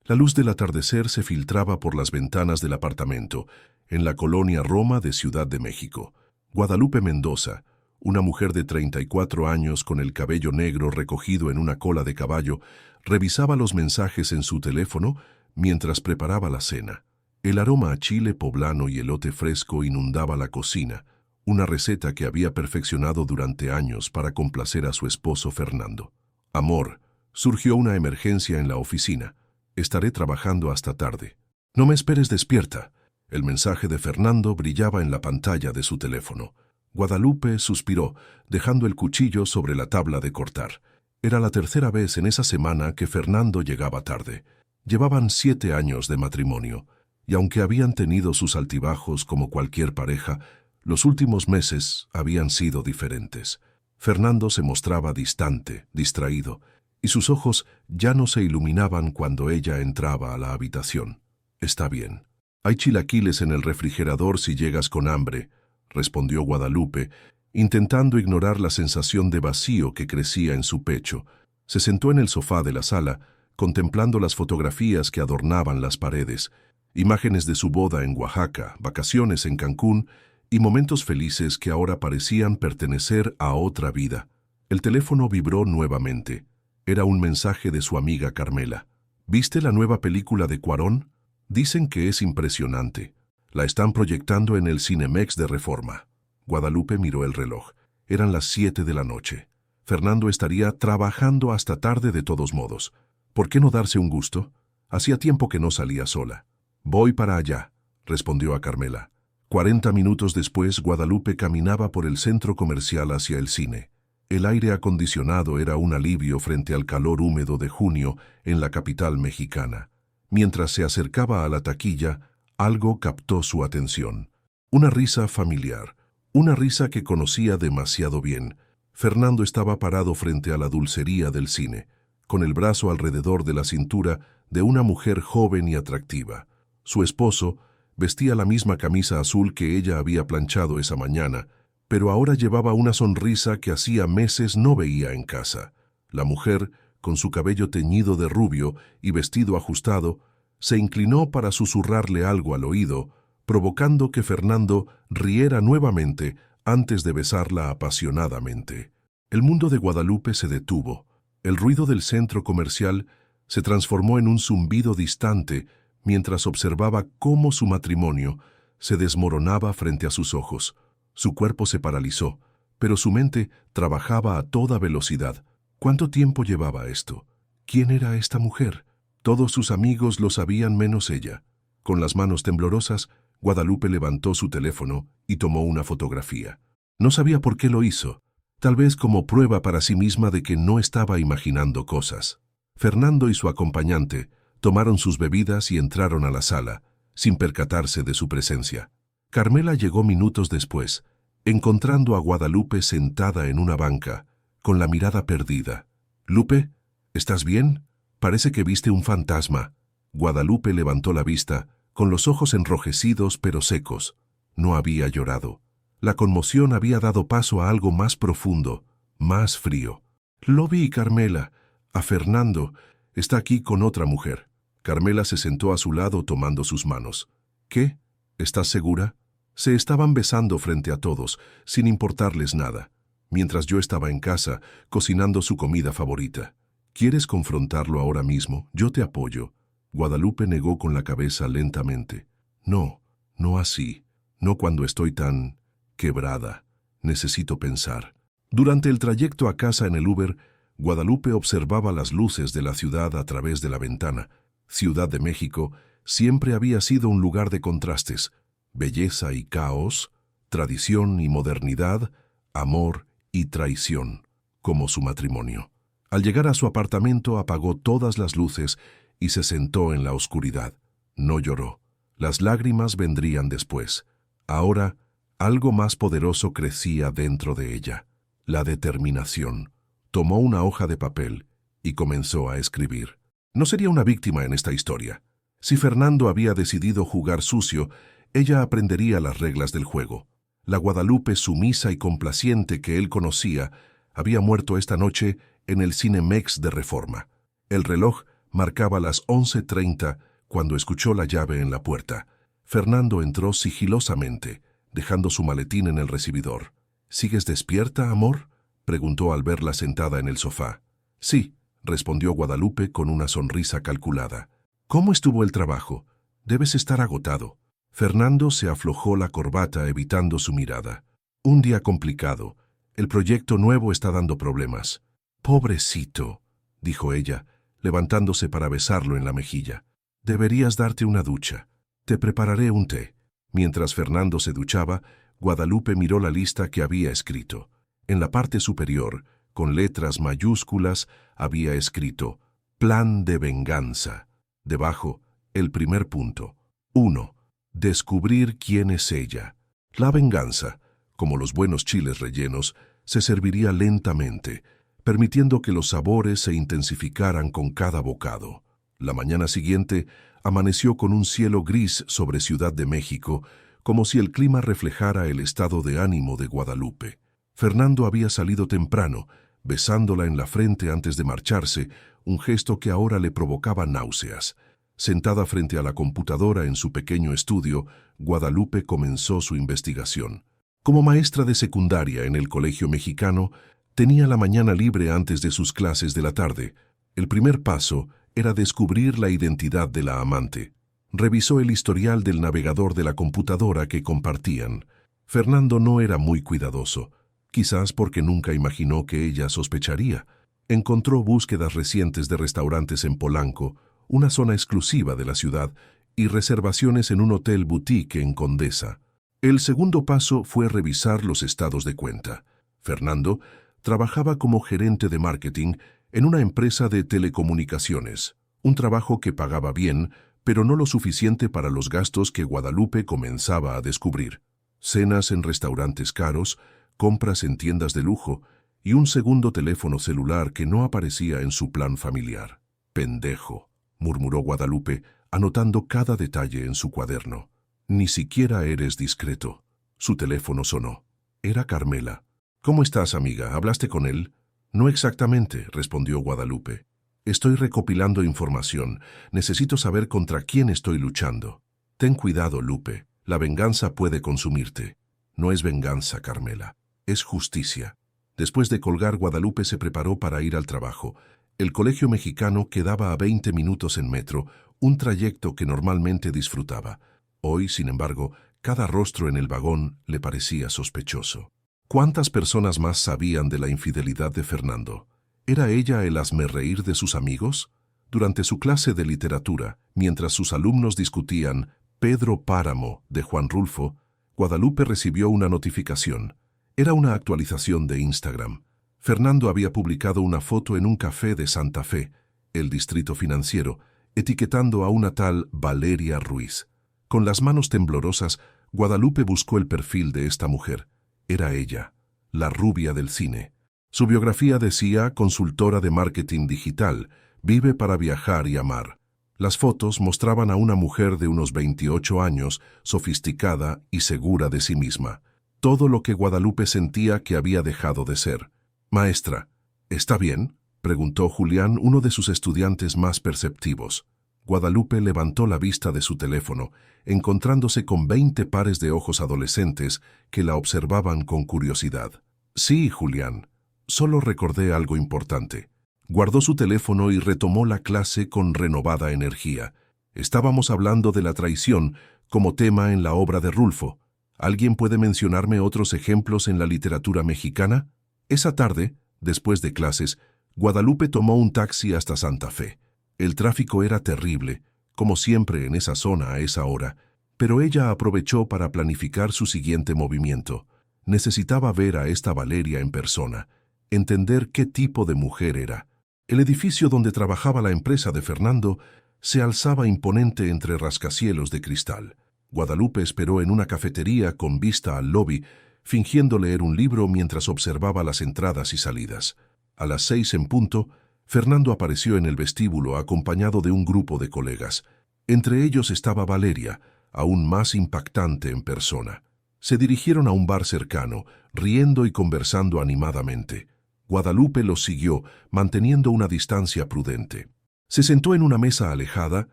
La luz del atardecer se filtraba por las ventanas del apartamento, en la colonia Roma de Ciudad de México. Guadalupe Mendoza, una mujer de 34 años con el cabello negro recogido en una cola de caballo, revisaba los mensajes en su teléfono mientras preparaba la cena. El aroma a chile poblano y elote fresco inundaba la cocina, una receta que había perfeccionado durante años para complacer a su esposo Fernando. Amor, surgió una emergencia en la oficina. Estaré trabajando hasta tarde. No me esperes despierta. El mensaje de Fernando brillaba en la pantalla de su teléfono. Guadalupe suspiró, dejando el cuchillo sobre la tabla de cortar. Era la tercera vez en esa semana que Fernando llegaba tarde. Llevaban 7 años de matrimonio, y aunque habían tenido sus altibajos como cualquier pareja, los últimos meses habían sido diferentes. Fernando se mostraba distante, distraído, y sus ojos ya no se iluminaban cuando ella entraba a la habitación. «Está bien. Hay chilaquiles en el refrigerador si llegas con hambre», respondió Guadalupe, intentando ignorar la sensación de vacío que crecía en su pecho. Se sentó en el sofá de la sala, contemplando las fotografías que adornaban las paredes, imágenes de su boda en Oaxaca, vacaciones en Cancún y momentos felices que ahora parecían pertenecer a otra vida. El teléfono vibró nuevamente. Era un mensaje de su amiga Carmela. «¿Viste la nueva película de Cuarón? Dicen que es impresionante. La están proyectando en el Cinemex de Reforma». Guadalupe miró el reloj. Eran las 7 de la noche. Fernando estaría trabajando hasta tarde de todos modos. ¿Por qué no darse un gusto? Hacía tiempo que no salía sola. «Voy para allá», respondió a Carmela. 40 minutos después, Guadalupe caminaba por el centro comercial hacia el cine. El aire acondicionado era un alivio frente al calor húmedo de junio en la capital mexicana. Mientras se acercaba a la taquilla, algo captó su atención. Una risa familiar, una risa que conocía demasiado bien. Fernando estaba parado frente a la dulcería del cine, con el brazo alrededor de la cintura de una mujer joven y atractiva. Su esposo vestía la misma camisa azul que ella había planchado esa mañana, pero ahora llevaba una sonrisa que hacía meses no veía en casa. La mujer, con su cabello teñido de rubio y vestido ajustado, se inclinó para susurrarle algo al oído, provocando que Fernando riera nuevamente antes de besarla apasionadamente. El mundo de Guadalupe se detuvo. El ruido del centro comercial se transformó en un zumbido distante mientras observaba cómo su matrimonio se desmoronaba frente a sus ojos. Su cuerpo se paralizó, pero su mente trabajaba a toda velocidad. ¿Cuánto tiempo llevaba esto? ¿Quién era esta mujer? Todos sus amigos lo sabían menos ella. Con las manos temblorosas, Guadalupe levantó su teléfono y tomó una fotografía. No sabía por qué lo hizo, tal vez como prueba para sí misma de que no estaba imaginando cosas. Fernando y su acompañante tomaron sus bebidas y entraron a la sala, sin percatarse de su presencia. Carmela llegó minutos después, encontrando a Guadalupe sentada en una banca, con la mirada perdida. «Lupe, ¿estás bien? Parece que viste un fantasma». Guadalupe levantó la vista, con los ojos enrojecidos pero secos. No había llorado. La conmoción había dado paso a algo más profundo, más frío. «Lo vi, Carmela. A Fernando. Está aquí con otra mujer». Carmela se sentó a su lado tomando sus manos. «¿Qué? ¿Estás segura?» Se estaban besando frente a todos, sin importarles nada, mientras yo estaba en casa, cocinando su comida favorita. «¿Quieres confrontarlo ahora mismo? Yo te apoyo». Guadalupe negó con la cabeza lentamente. «No, no así. No cuando estoy tan quebrada. Necesito pensar». Durante el trayecto a casa en el Uber, Guadalupe observaba las luces de la ciudad a través de la ventana. Ciudad de México siempre había sido un lugar de contrastes. Belleza y caos, tradición y modernidad, amor y traición, como su matrimonio. Al llegar a su apartamento apagó todas las luces y se sentó en la oscuridad. No lloró. Las lágrimas vendrían después. Ahora, algo más poderoso crecía dentro de ella. La determinación. Tomó una hoja de papel y comenzó a escribir. No sería una víctima en esta historia. Si Fernando había decidido jugar sucio, ella aprendería las reglas del juego. La Guadalupe sumisa y complaciente que él conocía había muerto esta noche en el Cinemex de Reforma. El reloj Marcaba las 11:30 cuando escuchó la llave en la puerta. Fernando entró sigilosamente, dejando su maletín en el recibidor. ¿Sigues despierta, amor?, preguntó al verla sentada en el sofá. Sí, respondió Guadalupe con una sonrisa calculada. ¿Cómo estuvo el trabajo? Debes estar agotado. Fernando se aflojó la corbata evitando su mirada. Un día complicado. El proyecto nuevo está dando problemas. Pobrecito, dijo ella, levantándose para besarlo en la mejilla. Deberías darte una ducha. Te prepararé un té. Mientras Fernando se duchaba, Guadalupe miró la lista que había escrito. En la parte superior, con letras mayúsculas, había escrito Plan de venganza. Debajo, el primer punto. 1. Descubrir quién es ella. La venganza, como los buenos chiles rellenos, se serviría lentamente, permitiendo que los sabores se intensificaran con cada bocado. La mañana siguiente amaneció con un cielo gris sobre Ciudad de México, como si el clima reflejara el estado de ánimo de Guadalupe. Fernando había salido temprano, besándola en la frente antes de marcharse, un gesto que ahora le provocaba náuseas. Sentada frente a la computadora en su pequeño estudio, Guadalupe comenzó su investigación. Como maestra de secundaria en el colegio mexicano, tenía la mañana libre antes de sus clases de la tarde. El primer paso era descubrir la identidad de la amante. Revisó el historial del navegador de la computadora que compartían. Fernando no era muy cuidadoso, quizás porque nunca imaginó que ella sospecharía. Encontró búsquedas recientes de restaurantes en Polanco, una zona exclusiva de la ciudad, y reservaciones en un hotel boutique en Condesa. El segundo paso fue revisar los estados de cuenta. Fernando trabajaba como gerente de marketing en una empresa de telecomunicaciones, un trabajo que pagaba bien, pero no lo suficiente para los gastos que Guadalupe comenzaba a descubrir. Cenas en restaurantes caros, compras en tiendas de lujo y un segundo teléfono celular que no aparecía en su plan familiar. «Pendejo», murmuró Guadalupe, anotando cada detalle en su cuaderno. «Ni siquiera eres discreto». Su teléfono sonó. Era Carmela. «¿Cómo estás, amiga? ¿Hablaste con él?» «No exactamente», respondió Guadalupe. «Estoy recopilando información. Necesito saber contra quién estoy luchando». «Ten cuidado, Lupe. La venganza puede consumirte». «No es venganza, Carmela. Es justicia». Después de colgar, Guadalupe se preparó para ir al trabajo. El colegio mexicano quedaba a 20 minutos en metro, un trayecto que normalmente disfrutaba. Hoy, sin embargo, cada rostro en el vagón le parecía sospechoso. ¿Cuántas personas más sabían de la infidelidad de Fernando? ¿Era ella el hazmerreír de sus amigos? Durante su clase de literatura, mientras sus alumnos discutían Pedro Páramo de Juan Rulfo, Guadalupe recibió una notificación. Era una actualización de Instagram. Fernando había publicado una foto en un café de Santa Fe, el distrito financiero, etiquetando a una tal Valeria Ruiz. Con las manos temblorosas, Guadalupe buscó el perfil de esta mujer. Era ella, la rubia del cine. Su biografía decía consultora de marketing digital, vive para viajar y amar. Las fotos mostraban a una mujer de unos 28 años, sofisticada y segura de sí misma. Todo lo que Guadalupe sentía que había dejado de ser. «Maestra, ¿está bien?», preguntó Julián, uno de sus estudiantes más perceptivos. Guadalupe levantó la vista de su teléfono, encontrándose con 20 pares de ojos adolescentes que la observaban con curiosidad. «Sí, Julián. Solo recordé algo importante». Guardó su teléfono y retomó la clase con renovada energía. Estábamos hablando de la traición como tema en la obra de Rulfo. ¿Alguien puede mencionarme otros ejemplos en la literatura mexicana? Esa tarde, después de clases, Guadalupe tomó un taxi hasta Santa Fe. El tráfico era terrible, como siempre en esa zona a esa hora, pero ella aprovechó para planificar su siguiente movimiento. Necesitaba ver a esta Valeria en persona, entender qué tipo de mujer era. El edificio donde trabajaba la empresa de Fernando se alzaba imponente entre rascacielos de cristal. Guadalupe esperó en una cafetería con vista al lobby, fingiendo leer un libro mientras observaba las entradas y salidas. A las 6 en punto, Fernando apareció en el vestíbulo acompañado de un grupo de colegas. Entre ellos estaba Valeria, aún más impactante en persona. Se dirigieron a un bar cercano, riendo y conversando animadamente. Guadalupe los siguió, manteniendo una distancia prudente. Se sentó en una mesa alejada,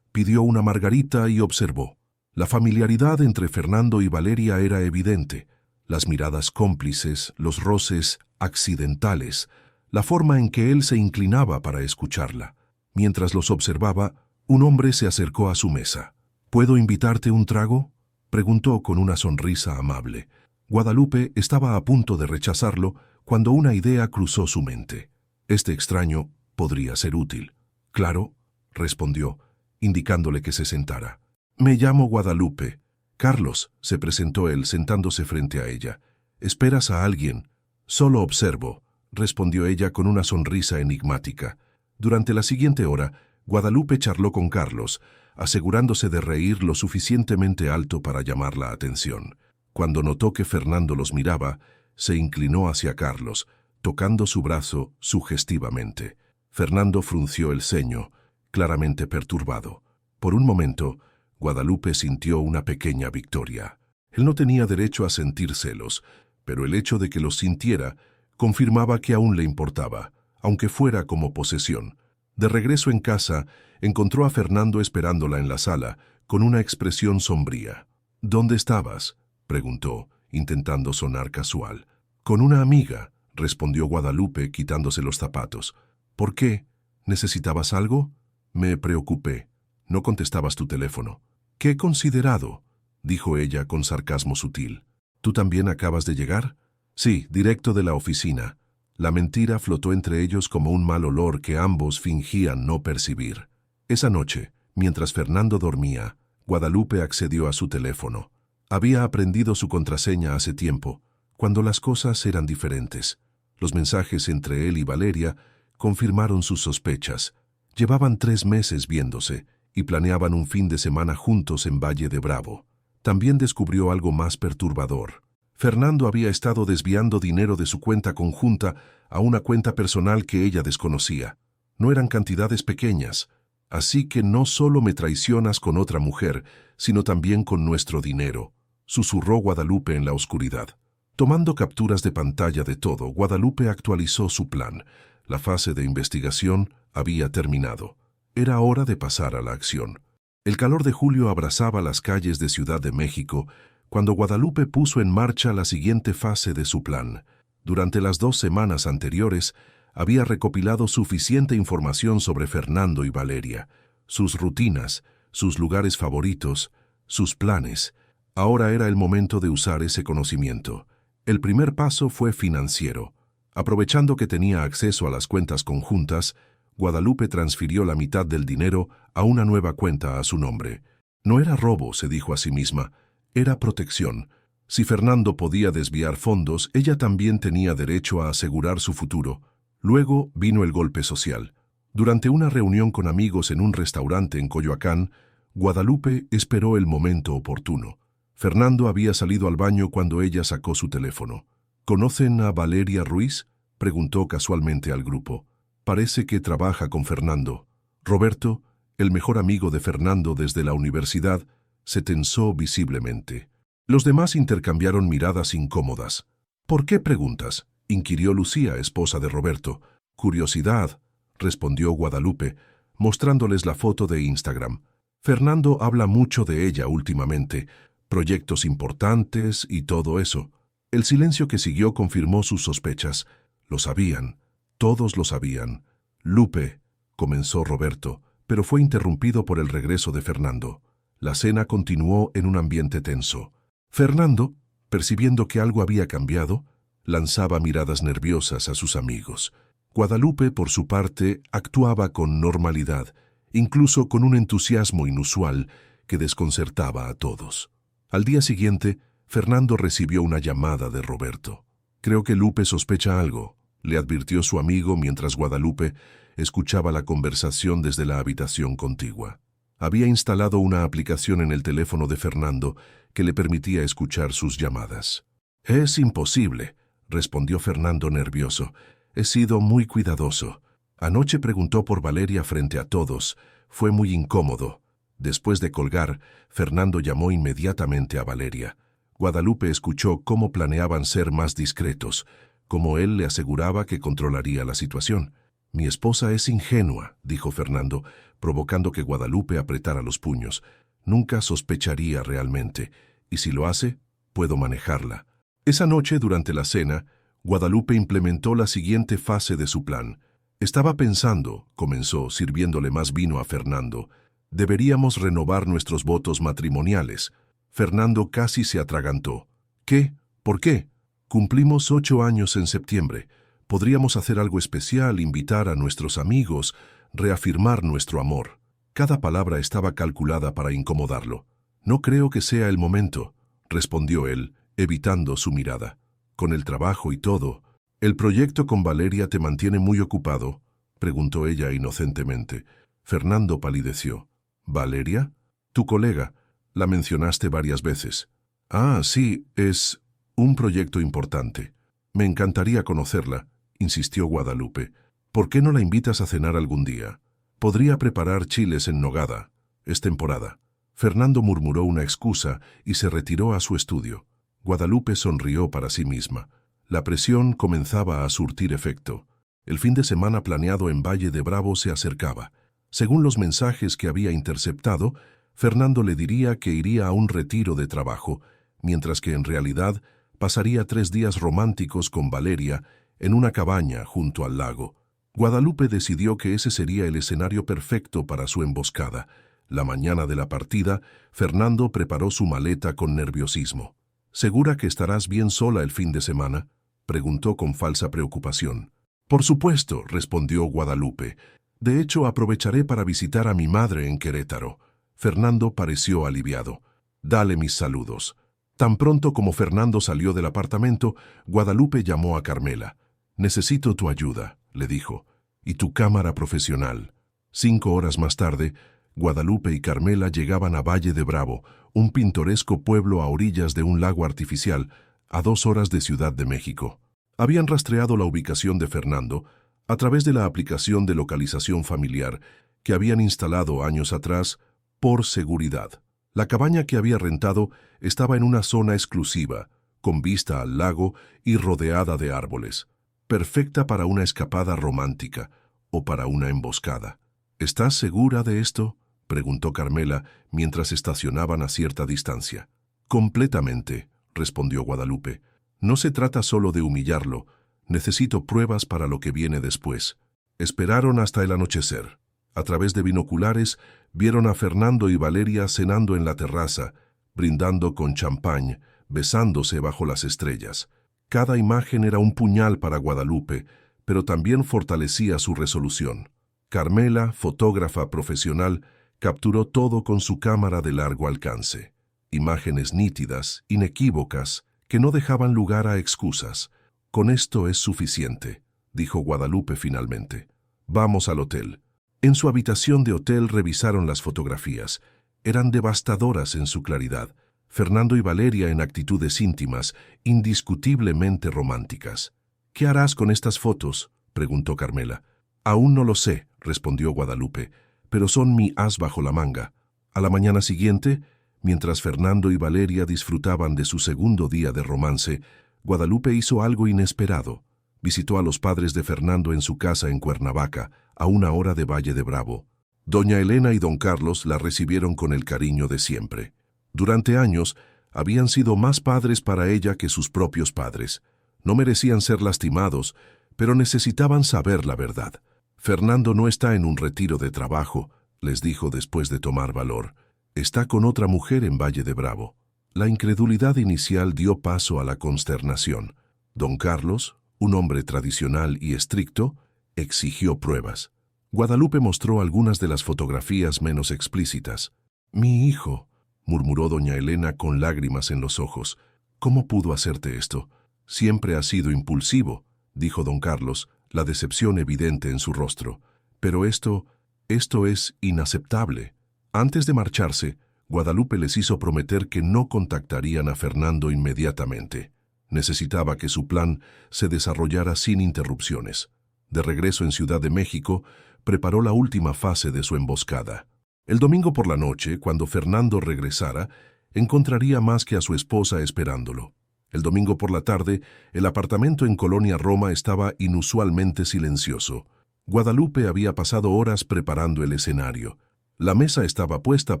pidió una margarita y observó. La familiaridad entre Fernando y Valeria era evidente. Las miradas cómplices, los roces accidentales, la forma en que él se inclinaba para escucharla. Mientras los observaba, un hombre se acercó a su mesa. ¿Puedo invitarte un trago?, preguntó con una sonrisa amable. Guadalupe estaba a punto de rechazarlo cuando una idea cruzó su mente. Este extraño podría ser útil. Claro, respondió, indicándole que se sentara. Me llamo Guadalupe. Carlos, se presentó él sentándose frente a ella. ¿Esperas a alguien? Solo observo, respondió ella con una sonrisa enigmática. Durante la siguiente hora, Guadalupe charló con Carlos, asegurándose de reír lo suficientemente alto para llamar la atención. Cuando notó que Fernando los miraba, se inclinó hacia Carlos, tocando su brazo sugestivamente. Fernando frunció el ceño, claramente perturbado. Por un momento, Guadalupe sintió una pequeña victoria. Él no tenía derecho a sentir celos, pero el hecho de que los sintiera confirmaba que aún le importaba, aunque fuera como posesión. De regreso en casa, encontró a Fernando esperándola en la sala, con una expresión sombría. ¿Dónde estabas?, preguntó, intentando sonar casual. Con una amiga, respondió Guadalupe, quitándose los zapatos. ¿Por qué? ¿Necesitabas algo? Me preocupé. No contestabas tu teléfono. ¡Qué considerado!, dijo ella con sarcasmo sutil. ¿Tú también acabas de llegar? Sí, directo de la oficina. La mentira flotó entre ellos como un mal olor que ambos fingían no percibir. Esa noche, mientras Fernando dormía, Guadalupe accedió a su teléfono. Había aprendido su contraseña hace tiempo, cuando las cosas eran diferentes. Los mensajes entre él y Valeria confirmaron sus sospechas. Llevaban 3 meses viéndose y planeaban un fin de semana juntos en Valle de Bravo. También descubrió algo más perturbador. Fernando había estado desviando dinero de su cuenta conjunta a una cuenta personal que ella desconocía. No eran cantidades pequeñas. Así que no solo me traicionas con otra mujer, sino también con nuestro dinero, susurró Guadalupe en la oscuridad. Tomando capturas de pantalla de todo, Guadalupe actualizó su plan. La fase de investigación había terminado. Era hora de pasar a la acción. El calor de julio abrazaba las calles de Ciudad de México cuando Guadalupe puso en marcha la siguiente fase de su plan. Durante las 2 semanas anteriores, había recopilado suficiente información sobre Fernando y Valeria, sus rutinas, sus lugares favoritos, sus planes. Ahora era el momento de usar ese conocimiento. El primer paso fue financiero. Aprovechando que tenía acceso a las cuentas conjuntas, Guadalupe transfirió la mitad del dinero a una nueva cuenta a su nombre. No era robo, se dijo a sí misma, era protección. Si Fernando podía desviar fondos, ella también tenía derecho a asegurar su futuro. Luego vino el golpe social. Durante una reunión con amigos en un restaurante en Coyoacán, Guadalupe esperó el momento oportuno. Fernando había salido al baño cuando ella sacó su teléfono. ¿Conocen a Valeria Ruiz?, preguntó casualmente al grupo. Parece que trabaja con Fernando. Roberto, el mejor amigo de Fernando desde la universidad, se tensó visiblemente. Los demás intercambiaron miradas incómodas. ¿Por qué preguntas?, inquirió Lucía, esposa de Roberto. Curiosidad, respondió Guadalupe, mostrándoles la foto de Instagram. Fernando habla mucho de ella últimamente, proyectos importantes y todo eso. El silencio que siguió confirmó sus sospechas. Lo sabían, todos lo sabían. Lupe, comenzó Roberto, pero fue interrumpido por el regreso de Fernando. La cena continuó en un ambiente tenso. Fernando, percibiendo que algo había cambiado, lanzaba miradas nerviosas a sus amigos. Guadalupe, por su parte, actuaba con normalidad, incluso con un entusiasmo inusual que desconcertaba a todos. Al día siguiente, Fernando recibió una llamada de Roberto. Creo que Lupe sospecha algo, le advirtió su amigo mientras Guadalupe escuchaba la conversación desde la habitación contigua. Había instalado una aplicación en el teléfono de Fernando que le permitía escuchar sus llamadas. Es imposible, respondió Fernando nervioso. He sido muy cuidadoso. Anoche preguntó por Valeria frente a todos. Fue muy incómodo. Después de colgar, Fernando llamó inmediatamente a Valeria. Guadalupe escuchó cómo planeaban ser más discretos, como él le aseguraba que controlaría la situación. Mi esposa es ingenua, dijo Fernando, provocando que Guadalupe apretara los puños. Nunca sospecharía realmente, y si lo hace, puedo manejarla. Esa noche, durante la cena, Guadalupe implementó la siguiente fase de su plan. Estaba pensando, comenzó, sirviéndole más vino a Fernando, deberíamos renovar nuestros votos matrimoniales. Fernando casi se atragantó. ¿Qué? ¿Por qué? Cumplimos 8 años en septiembre. Podríamos hacer algo especial, invitar a nuestros amigos, reafirmar nuestro amor. Cada palabra estaba calculada para incomodarlo. No creo que sea el momento, respondió él, evitando su mirada. Con el trabajo y todo. ¿El proyecto con Valeria te mantiene muy ocupado?, preguntó ella inocentemente. Fernando palideció. ¿Valeria? Tu colega. La mencionaste varias veces. Ah, sí, es un proyecto importante. Me encantaría conocerla, insistió Guadalupe. ¿Por qué no la invitas a cenar algún día? Podría preparar chiles en nogada. Es temporada. Fernando murmuró una excusa y se retiró a su estudio. Guadalupe sonrió para sí misma. La presión comenzaba a surtir efecto. El fin de semana planeado en Valle de Bravo se acercaba. Según los mensajes que había interceptado, Fernando le diría que iría a un retiro de trabajo, mientras que en realidad pasaría 3 días románticos con Valeria en una cabaña junto al lago. Guadalupe decidió que ese sería el escenario perfecto para su emboscada. La mañana de la partida, Fernando preparó su maleta con nerviosismo. ¿Segura que estarás bien sola el fin de semana?, preguntó con falsa preocupación. Por supuesto, respondió Guadalupe. De hecho, aprovecharé para visitar a mi madre en Querétaro. Fernando pareció aliviado. Dale mis saludos. Tan pronto como Fernando salió del apartamento, Guadalupe llamó a Carmela. Necesito tu ayuda, le dijo, y tu cámara profesional. 5 horas más tarde, Guadalupe y Carmela llegaban a Valle de Bravo, un pintoresco pueblo a orillas de un lago artificial, a 2 horas de Ciudad de México. Habían rastreado la ubicación de Fernando a través de la aplicación de localización familiar que habían instalado años atrás por seguridad. La cabaña que había rentado estaba en una zona exclusiva, con vista al lago y rodeada de árboles, perfecta para una escapada romántica o para una emboscada. ¿Estás segura de esto?, preguntó Carmela mientras estacionaban a cierta distancia. Completamente, respondió Guadalupe. No se trata solo de humillarlo, necesito pruebas para lo que viene después. Esperaron hasta el anochecer. A través de binoculares vieron a Fernando y Valeria cenando en la terraza, brindando con champán, besándose bajo las estrellas. Cada imagen era un puñal para Guadalupe, pero también fortalecía su resolución. Carmela, fotógrafa profesional, capturó todo con su cámara de largo alcance. Imágenes nítidas, inequívocas, que no dejaban lugar a excusas. Con esto es suficiente, dijo Guadalupe finalmente. Vamos al hotel. En su habitación de hotel revisaron las fotografías. Eran devastadoras en su claridad. Fernando y Valeria en actitudes íntimas, indiscutiblemente románticas. ¿Qué harás con estas fotos?, preguntó Carmela. Aún no lo sé, respondió Guadalupe, pero son mi as bajo la manga. A la mañana siguiente, mientras Fernando y Valeria disfrutaban de su segundo día de romance, Guadalupe hizo algo inesperado. Visitó a los padres de Fernando en su casa en Cuernavaca, a 1 hora de Valle de Bravo. Doña Elena y don Carlos la recibieron con el cariño de siempre. Durante años, habían sido más padres para ella que sus propios padres. No merecían ser lastimados, pero necesitaban saber la verdad. Fernando no está en un retiro de trabajo, les dijo después de tomar valor. Está con otra mujer en Valle de Bravo. La incredulidad inicial dio paso a la consternación. Don Carlos, un hombre tradicional y estricto, exigió pruebas. Guadalupe mostró algunas de las fotografías menos explícitas. «Mi hijo», murmuró doña Elena con lágrimas en los ojos. «¿Cómo pudo hacerte esto?» «Siempre ha sido impulsivo», dijo don Carlos, la decepción evidente en su rostro. «Pero esto es inaceptable». Antes de marcharse, Guadalupe les hizo prometer que no contactarían a Fernando inmediatamente. Necesitaba que su plan se desarrollara sin interrupciones. De regreso en Ciudad de México, preparó la última fase de su emboscada. El domingo por la noche, cuando Fernando regresara, encontraría más que a su esposa esperándolo. El domingo por la tarde, el apartamento en Colonia Roma estaba inusualmente silencioso. Guadalupe había pasado horas preparando el escenario. La mesa estaba puesta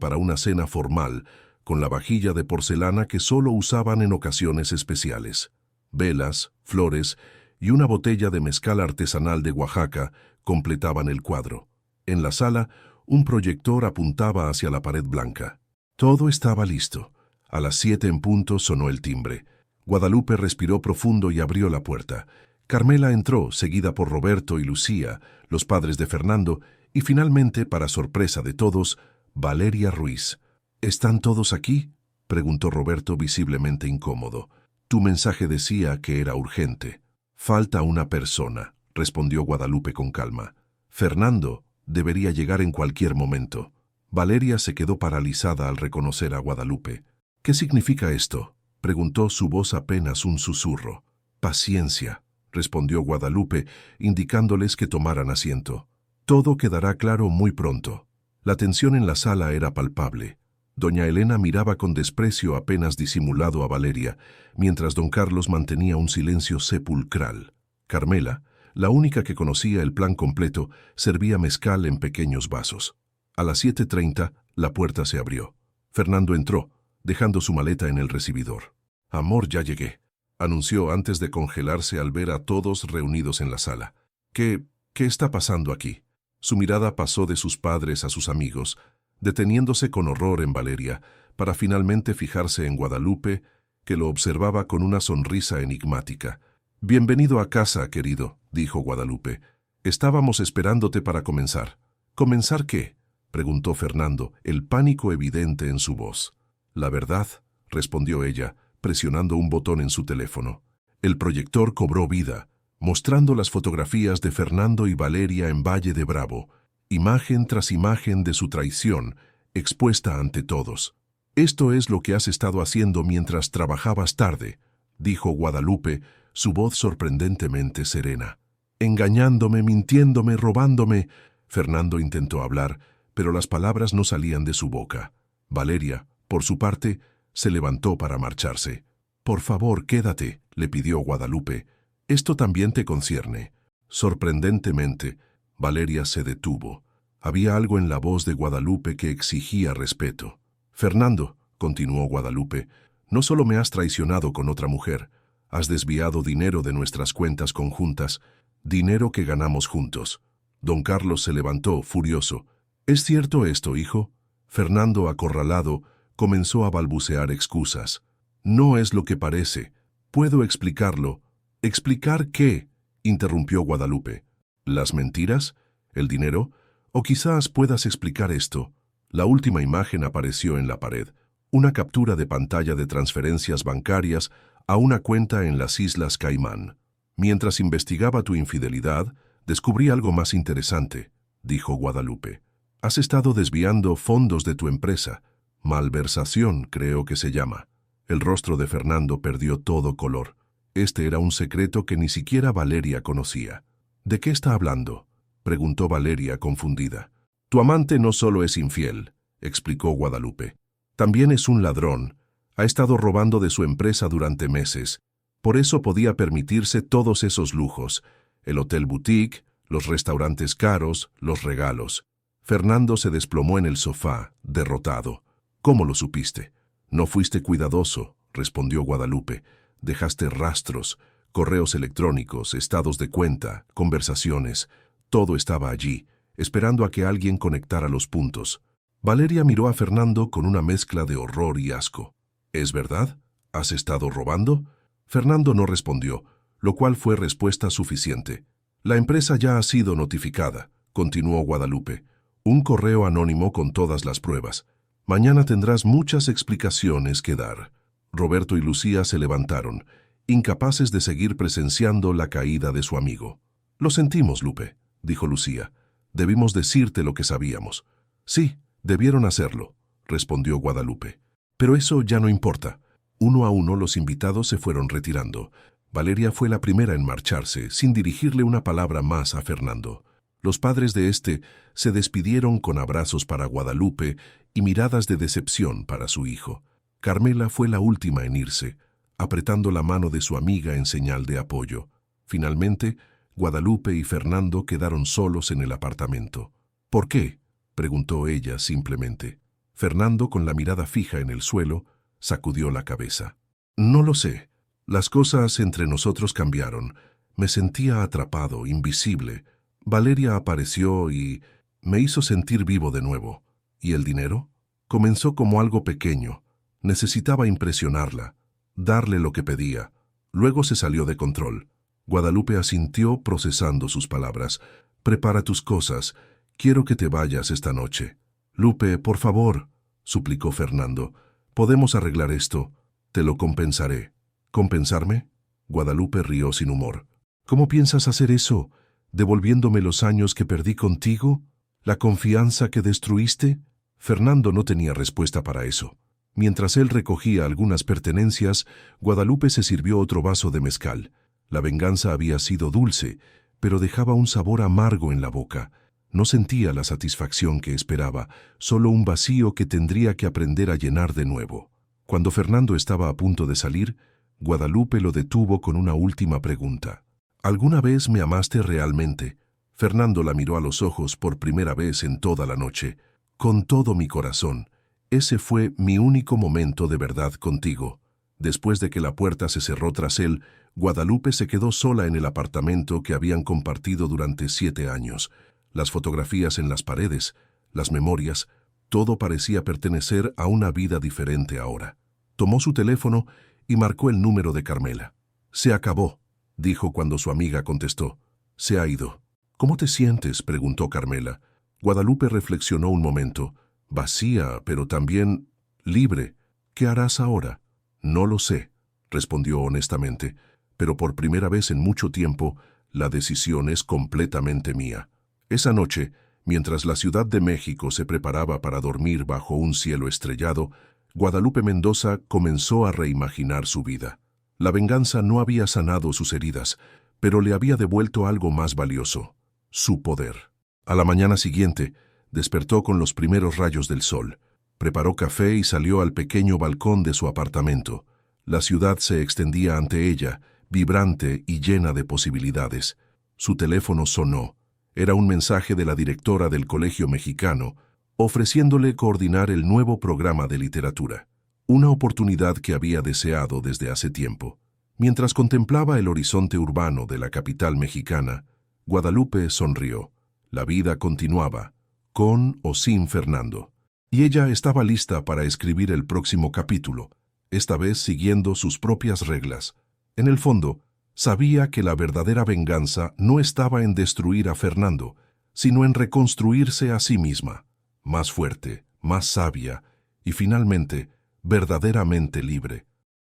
para una cena formal, con la vajilla de porcelana que solo usaban en ocasiones especiales. Velas, flores y una botella de mezcal artesanal de Oaxaca completaban el cuadro. En la sala, un proyector apuntaba hacia la pared blanca. Todo estaba listo. A las 7 en punto sonó el timbre. Guadalupe respiró profundo y abrió la puerta. Carmela entró, seguida por Roberto y Lucía, los padres de Fernando, y finalmente, para sorpresa de todos, Valeria Ruiz. ¿Están todos aquí?, preguntó Roberto visiblemente incómodo. Tu mensaje decía que era urgente. Falta una persona, respondió Guadalupe con calma. Fernando debería llegar en cualquier momento. Valeria se quedó paralizada al reconocer a Guadalupe. ¿Qué significa esto?, preguntó, su voz apenas un susurro. Paciencia, respondió Guadalupe, indicándoles que tomaran asiento. Todo quedará claro muy pronto. La tensión en la sala era palpable. Doña Elena miraba con desprecio apenas disimulado a Valeria, mientras don Carlos mantenía un silencio sepulcral. Carmela, la única que conocía el plan completo, servía mezcal en pequeños vasos. A las 7:30, la puerta se abrió. Fernando entró, dejando su maleta en el recibidor. «Amor, ya llegué», anunció antes de congelarse al ver a todos reunidos en la sala. ¿Qué está pasando aquí?» Su mirada pasó de sus padres a sus amigos, deteniéndose con horror en Valeria, para finalmente fijarse en Guadalupe, que lo observaba con una sonrisa enigmática. «Bienvenido a casa, querido», dijo Guadalupe. «Estábamos esperándote para comenzar». «¿Comenzar qué?», preguntó Fernando, el pánico evidente en su voz. «La verdad», respondió ella, presionando un botón en su teléfono. El proyector cobró vida, mostrando las fotografías de Fernando y Valeria en Valle de Bravo, imagen tras imagen de su traición, expuesta ante todos. «Esto es lo que has estado haciendo mientras trabajabas tarde», dijo Guadalupe, su voz sorprendentemente serena. «Engañándome, mintiéndome, robándome». Fernando intentó hablar, pero las palabras no salían de su boca. Valeria, por su parte, se levantó para marcharse. «Por favor, quédate», le pidió Guadalupe. «Esto también te concierne». Sorprendentemente, Valeria se detuvo. Había algo en la voz de Guadalupe que exigía respeto. «Fernando», continuó Guadalupe, «no solo me has traicionado con otra mujer, has desviado dinero de nuestras cuentas conjuntas, dinero que ganamos juntos». Don Carlos se levantó, furioso. «¿Es cierto esto, hijo?». Fernando, acorralado, comenzó a balbucear excusas. «No es lo que parece. Puedo explicarlo». «¿Explicar qué?», interrumpió Guadalupe. «¿Las mentiras? ¿El dinero? O quizás puedas explicar esto». La última imagen apareció en la pared, una captura de pantalla de transferencias bancarias a una cuenta en las Islas Caimán. «Mientras investigaba tu infidelidad, descubrí algo más interesante», dijo Guadalupe. «Has estado desviando fondos de tu empresa. Malversación, creo que se llama». El rostro de Fernando perdió todo color. Este era un secreto que ni siquiera Valeria conocía. «¿De qué está hablando?», preguntó Valeria confundida. «Tu amante no solo es infiel», explicó Guadalupe. «También es un ladrón. Ha estado robando de su empresa durante meses. Por eso podía permitirse todos esos lujos. El hotel boutique, los restaurantes caros, los regalos». Fernando se desplomó en el sofá, derrotado. «¿Cómo lo supiste?». «No fuiste cuidadoso», respondió Guadalupe. «Dejaste rastros, correos electrónicos, estados de cuenta, conversaciones. Todo estaba allí, esperando a que alguien conectara los puntos». Valeria miró a Fernando con una mezcla de horror y asco. «¿Es verdad? ¿Has estado robando?». Fernando no respondió, lo cual fue respuesta suficiente. «La empresa ya ha sido notificada», continuó Guadalupe. «Un correo anónimo con todas las pruebas. Mañana tendrás muchas explicaciones que dar». Roberto y Lucía se levantaron, incapaces de seguir presenciando la caída de su amigo. «Lo sentimos, Lupe», dijo Lucía. «Debimos decirte lo que sabíamos». «Sí, debieron hacerlo», respondió Guadalupe. «Pero eso ya no importa». Uno a uno los invitados se fueron retirando. Valeria fue la primera en marcharse, sin dirigirle una palabra más a Fernando. Los padres de este se despidieron con abrazos para Guadalupe y miradas de decepción para su hijo. Carmela fue la última en irse, apretando la mano de su amiga en señal de apoyo. Finalmente, Guadalupe y Fernando quedaron solos en el apartamento. ¿Por qué?, preguntó ella simplemente. Fernando, con la mirada fija en el suelo, sacudió la cabeza. No lo sé. Las cosas entre nosotros cambiaron. Me sentía atrapado, invisible. Valeria apareció y me hizo sentir vivo de nuevo. ¿Y el dinero? Comenzó como algo pequeño. Necesitaba impresionarla, darle lo que pedía. Luego se salió de control. Guadalupe asintió procesando sus palabras. Prepara tus cosas. Quiero que te vayas esta noche. Lupe, por favor, suplicó Fernando. Podemos arreglar esto. Te lo compensaré. ¿Compensarme? Guadalupe rió sin humor. ¿Cómo piensas hacer eso? ¿Devolviéndome los años que perdí contigo? ¿La confianza que destruiste? Fernando no tenía respuesta para eso. Mientras él recogía algunas pertenencias, Guadalupe se sirvió otro vaso de mezcal. La venganza había sido dulce, pero dejaba un sabor amargo en la boca. No sentía la satisfacción que esperaba, solo un vacío que tendría que aprender a llenar de nuevo. Cuando Fernando estaba a punto de salir, Guadalupe lo detuvo con una última pregunta. ¿Alguna vez me amaste realmente? Fernando la miró a los ojos por primera vez en toda la noche. Con todo mi corazón. Ese fue mi único momento de verdad contigo. Después de que la puerta se cerró tras él, Guadalupe se quedó sola en el apartamento que habían compartido durante 7 años. Las fotografías en las paredes, las memorias, todo parecía pertenecer a una vida diferente ahora. Tomó su teléfono y marcó el número de Carmela. Se acabó, dijo cuando su amiga contestó. Se ha ido. ¿Cómo te sientes?, preguntó Carmela. Guadalupe reflexionó un momento. Vacía, pero también libre. ¿Qué harás ahora? No lo sé, respondió honestamente, pero por primera vez en mucho tiempo, la decisión es completamente mía. Esa noche, mientras la Ciudad de México se preparaba para dormir bajo un cielo estrellado, Guadalupe Mendoza comenzó a reimaginar su vida. La venganza no había sanado sus heridas, pero le había devuelto algo más valioso: su poder. A la mañana siguiente, despertó con los primeros rayos del sol. Preparó café y salió al pequeño balcón de su apartamento. La ciudad se extendía ante ella, vibrante y llena de posibilidades. Su teléfono sonó. Era un mensaje de la directora del Colegio Mexicano, ofreciéndole coordinar el nuevo programa de literatura. Una oportunidad que había deseado desde hace tiempo. Mientras contemplaba el horizonte urbano de la capital mexicana, Guadalupe sonrió. La vida continuaba, con o sin Fernando. Y ella estaba lista para escribir el próximo capítulo, esta vez siguiendo sus propias reglas. En el fondo, sabía que la verdadera venganza no estaba en destruir a Fernando, sino en reconstruirse a sí misma, más fuerte, más sabia y finalmente verdaderamente libre.